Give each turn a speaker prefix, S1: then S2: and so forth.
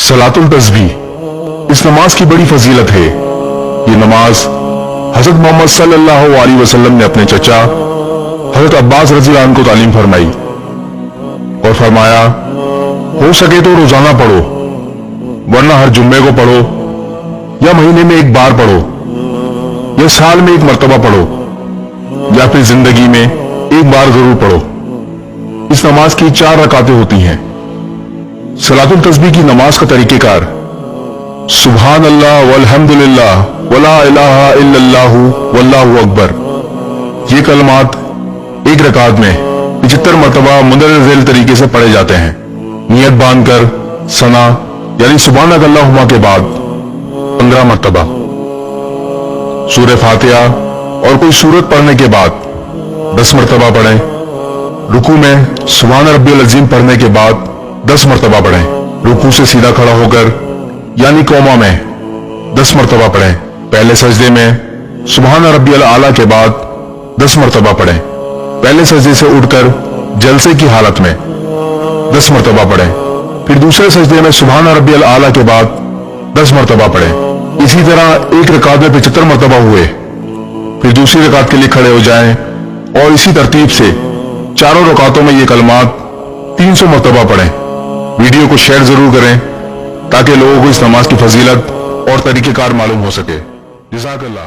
S1: SlatuTasbih इस नमाज की बड़ी फजीलत है। ये नमाज हजरत मोहम्मद सल्लल्लाहु अलैहि वसल्लम ने अपने चचा हजरत अब्बास रज़ी अल्लाह अन्हु को तालीम फरमाई और फरमाया, हो सके तो रोजाना पढ़ो, वरना हर जुम्मे को पढ़ो या महीने में एक बार पढ़ो या साल में एक मर्तबा पढ़ो या फिर जिंदगी में एक बार जरूर पढ़ो। इस नमाज की 4 रकातें होती हैं। सलातुल-तस्बीह की नमाज का तरीक़ेकार सुभान अल्लाह वल्हम्दुलिल्लाह वला इलाहा इल्लल्लाहु वल्लाहु अकबर, ये कलमात एक रकात में 75 मरतबा मुंदरज़ेल तरीके से पढ़े जाते हैं। नियत बांधकर सना यानी सुभानक अल्लाहुम्मा के बाद 15 मरतबा, सूरह फातिहा और कोई सूरत पढ़ने के बाद 10 मरतबा पढ़ें। रुकू में सुभान रब्बियल अज़ीम पढ़ने के बाद 10 मरतबा पढ़ें। रुकू से सीधा खड़ा होकर यानी कोमा में 10 मरतबा पढ़ें। पहले सजदे में सुभान रब्बियल आला के बाद 10 मरतबा पढ़ें। पहले सजदे से उठकर जलसे की हालत में 10 मरतबा पढ़ें। फिर दूसरे सजदे में सुभान रब्बियल आला के बाद 10 मरतबा पढ़ें। इसी तरह एक रकात में 75 मरतबा हुए। फिर दूसरी रकात के लिए खड़े हो जाएं और इसी तरतीब से चारों रकातों में ये कलमात 300 मरतबा पढ़ें। वीडियो को शेयर जरूर करें ताकि लोगों को इस नमाज की फजीलत और तरीक़ेकार मालूम हो सके। जज़ाकल्लाह।